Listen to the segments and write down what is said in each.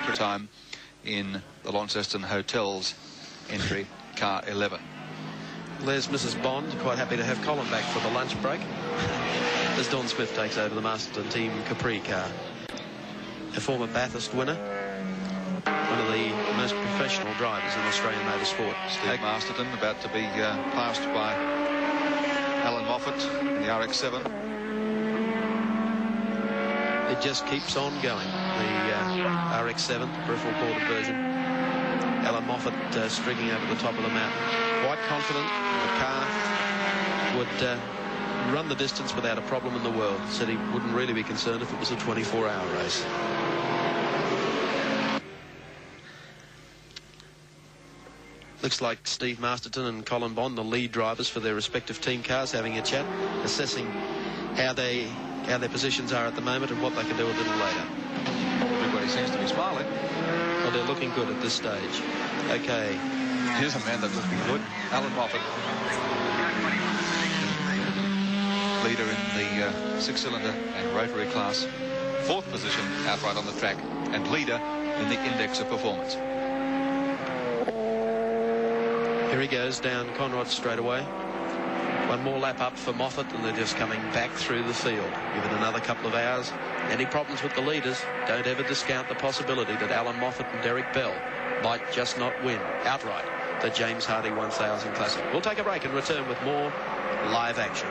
through time in the Launceston Hotels entry, car 11. There's Mrs. Bond, quite happy to have Colin back for the lunch break, as Don Smith takes over the Masterton Team Capri car. A former Bathurst winner, one of the most professional drivers in Australian motorsport. Steve Masterton about to be passed by Allan Moffat in the RX-7. It just keeps on going. The RX-7, peripheral ported version. Allan Moffat streaking over the top of the mountain. Quite confident the car would run the distance without a problem in the world. Said he wouldn't really be concerned if it was a 24-hour race. Looks like Steve Masterton and Colin Bond, the lead drivers for their respective team cars, having a chat, assessing how their positions are at the moment and what they can do a little later. Everybody seems to be smiling. Well, they're looking good at this stage. Okay. Here's a man that's looking good, Allan Moffat. Leader in the six-cylinder and rotary class. Fourth position outright on the track, and leader in the index of performance. Here he goes down Conrod straight away. One more lap up for Moffat, and they're just coming back through the field. Give it another couple of hours. Any problems with the leaders, don't ever discount the possibility that Allan Moffat and Derek Bell might just not win outright the James Hardy 1000 Classic. We'll take a break and return with more live action.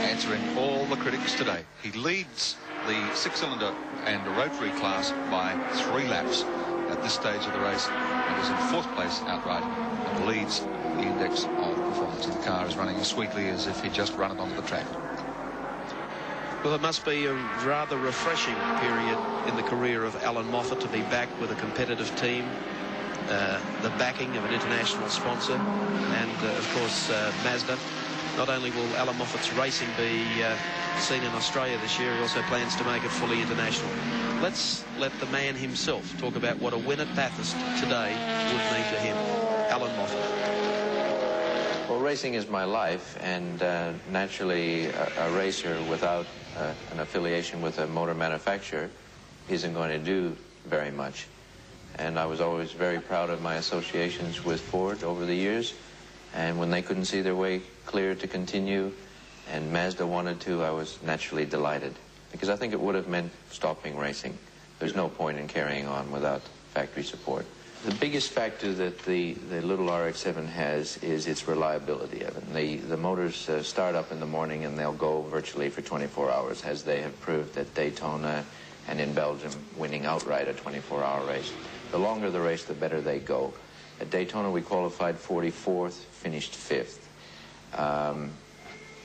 Answering all the critics today. He leads the six-cylinder and rotary class by 3 laps at this stage of the race, and is in 4th place outright and leads the index of performance. The car is running as sweetly as if he'd just run it onto the track. Well, it must be a rather refreshing period in the career of Allan Moffat to be back with a competitive team, the backing of an international sponsor, and of course Mazda. Not only will Allan Moffat's racing be seen in Australia this year, he also plans to make it fully international. Let's let the man himself talk about what a win at Bathurst today would mean to him. Allan Moffat. Well, racing is my life, and naturally a racer without an affiliation with a motor manufacturer isn't going to do very much. And I was always very proud of my associations with Ford over the years. And when they couldn't see their way clear to continue, and Mazda wanted to, I was naturally delighted. Because I think it would have meant stopping racing. There's no point in carrying on without factory support. The biggest factor that the little RX-7 has is its reliability, Evan. The motors start up in the morning and they'll go virtually for 24 hours, as they have proved at Daytona and in Belgium, winning outright a 24-hour race. The longer the race, the better they go. At Daytona, we qualified 44th, finished 5th.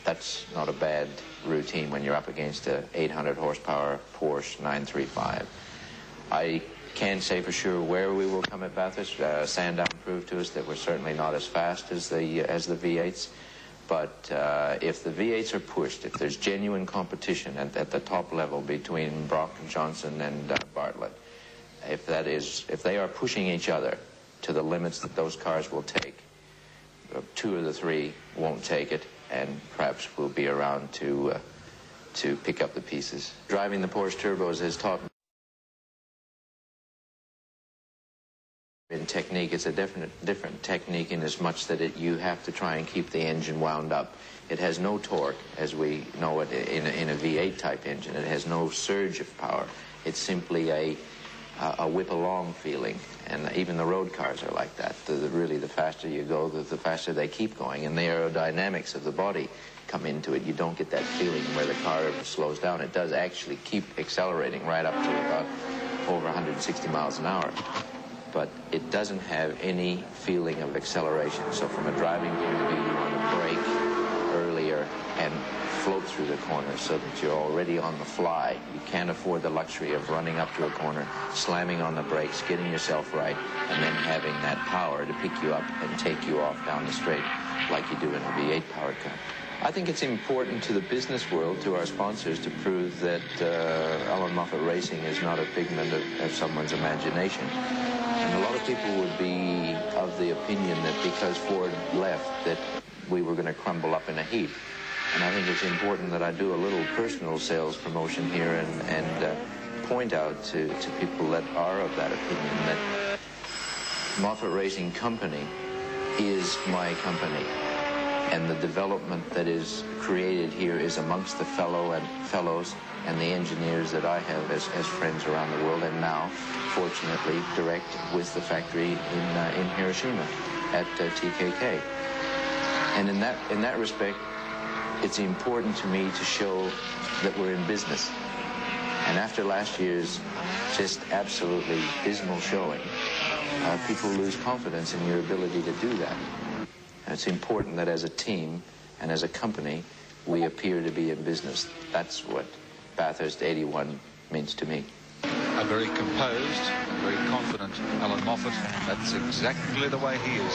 That's not a bad routine when you're up against a 800 horsepower Porsche 935. I can't say for sure where we will come at Bathurst. Sandown proved to us that we're certainly not as fast as the V8s. But if the V8s are pushed, if there's genuine competition at the top level between Brock, Johnson, and Bartlett, if they are pushing each other to the limits that those cars will take, 2 of the 3 won't take it, and perhaps we'll be around to pick up the pieces. Driving the Porsche turbos has taught me in technique. It's a different technique in as much that you have to try and keep the engine wound up. It has no torque as we know it in a V8 type engine. It has no surge of power. It's simply a whip along feeling, and even the road cars are like that. Really, the faster you go, the faster they keep going, and the aerodynamics of the body come into it. You don't get that feeling where the car slows down. It does actually keep accelerating right up to about over 160 miles an hour, but it doesn't have any feeling of acceleration. So from a driving point of view, you want to brake early corner so that you're already on the fly. You can't afford the luxury of running up to a corner, slamming on the brakes, getting yourself right, and then having that power to pick you up and take you off down the straight like you do in a V8 powered car. I think it's important to the business world, to our sponsors, to prove that Allan Moffat Racing is not a figment of someone's imagination. And a lot of people would be of the opinion that because Ford left, that we were going to crumble up in a heap. And I think it's important that I do a little personal sales promotion here and point out to people that are of that opinion that Moffat Racing Company is my company. And the development that is created here is amongst the fellows and the engineers that I have as friends around the world, and now, fortunately, direct with the factory in Hiroshima at TKK. And in that respect, it's important to me to show that we're in business. And after last year's just absolutely dismal showing, people lose confidence in your ability to do that. And it's important that as a team and as a company, we appear to be in business. That's what Bathurst 81 means to me. A very composed, very confident Allan Moffat. That's exactly the way he is.